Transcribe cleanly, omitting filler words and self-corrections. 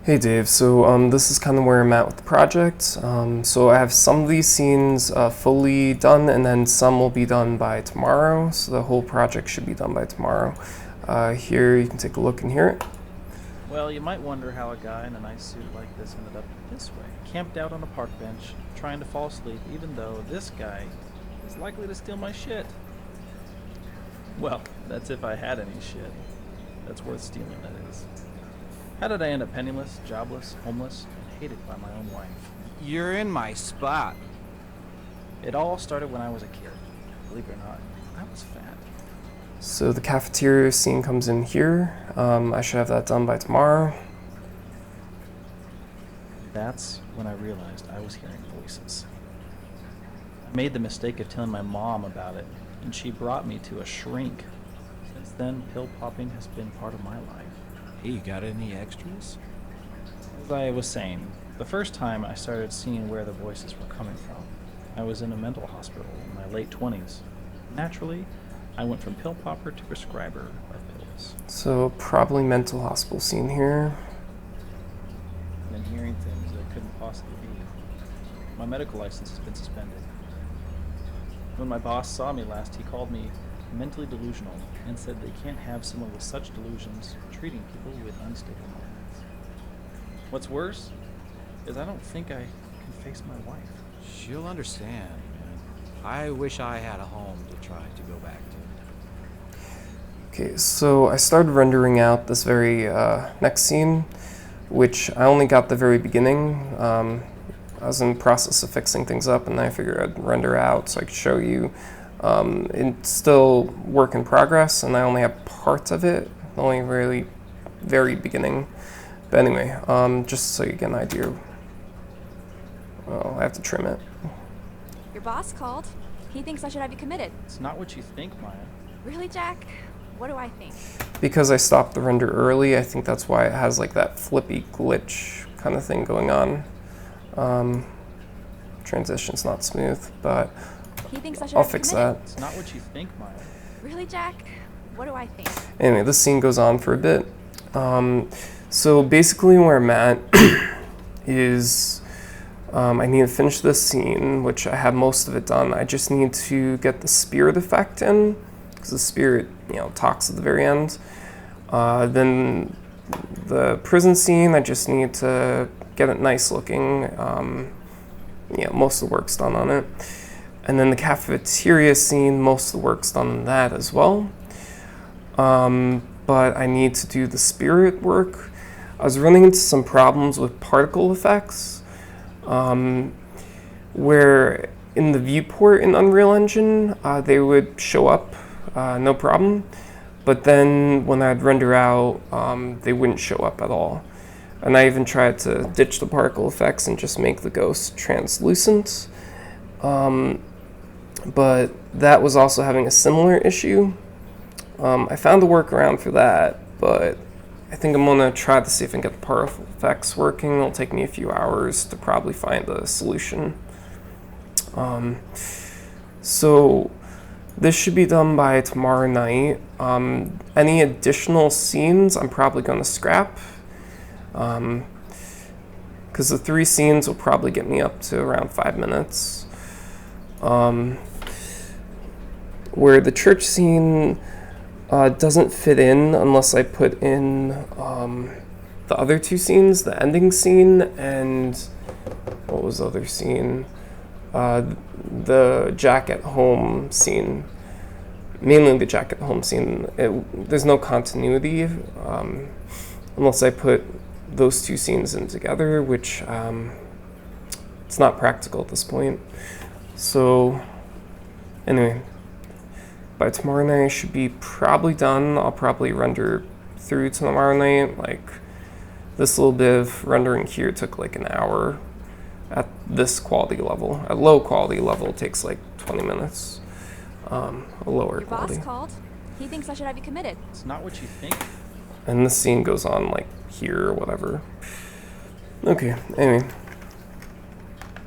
Hey Dave, so this is kind of where I'm at with the project. So I have some of these scenes fully done, and then some will be done by tomorrow. So the whole project should be done by tomorrow. Here you can take a look and hear it. Well, you might wonder how a guy in a nice suit like this ended up this way, camped out on a park bench, trying to fall asleep, even though this guy is likely to steal my shit. Well, that's if I had any shit. That's worth stealing, that is. How did I end up penniless, jobless, homeless, and hated by my own wife? You're in my spot. It all started when I was a kid. Believe it or not, I was fat. So the cafeteria scene comes in here. I should have that done by tomorrow. That's when I realized I was hearing voices. I made the mistake of telling my mom about it, and she brought me to a shrink. Since then, pill popping has been part of my life. Hey, you got any extras? As I was saying, the first time I started seeing where the voices were coming from, I was in a mental hospital in my late 20s. Naturally, I went from pill popper to prescriber of pills. So probably mental hospital scene here. And hearing things that couldn't possibly be. My medical license has been suspended. When my boss saw me last, he called me mentally delusional and said they can't have someone with such delusions treating people with unstable minds. What's worse is I don't think I can face my wife. She'll understand, man. I wish I had a home to try to go back to. Okay, so I started rendering out this very next scene, which I only got the very beginning. I was in the process of fixing things up, and I figured I'd render out so I could show you. It's still work in progress, and I only have parts of it, only really very beginning. But anyway, just so you get an idea. Oh, I have to trim it. Your boss called. He thinks I should have you committed. It's not what you think, Maya. Really, Jack? What do I think? Because I stopped the render early, I think that's why it has like that flippy glitch kind of thing going on. Transition's not smooth, but He thinks I should I'll have you fix committed. that. It's not what you think, Maya. Really, Jack? What do I think? Anyway, this scene goes on for a bit. So basically where I'm at is I need to finish this scene, which I have most of it done. I just need to get the spirit effect in, because the spirit, talks at the very end. Then the prison scene, I just need to get it nice looking. Most of the work's done on it. And then the cafeteria scene, most of the work's done on that as well. But I need to do the spirit work. I was running into some problems with particle effects, where in the viewport in Unreal Engine, they would show up, no problem. But then when I'd render out, they wouldn't show up at all. And I even tried to ditch the particle effects and just make the ghost translucent. But that was also having a similar issue. I found a workaround for that, but I think I'm gonna try to see if I can get the particle effects working. It'll take me a few hours to probably find a solution. So this should be done by tomorrow night. Any additional scenes I'm probably gonna scrap, because the 3 scenes will probably get me up to around 5 minutes. Where the church scene doesn't fit in unless I put in the other 2 scenes, the ending scene and what was the other scene? The Jack at home scene. Mainly the Jack at home scene. There's no continuity unless I put those 2 scenes in together, which it's not practical at this point. So anyway, by tomorrow night I should be probably done. I'll probably render through tomorrow night. Like this little bit of rendering here took like an hour at this quality level. At low quality level it takes like 20 minutes. A lower Your quality. boss called. He thinks I should have you committed. It's not what you think. And this scene goes on like here or whatever. Okay, anyway.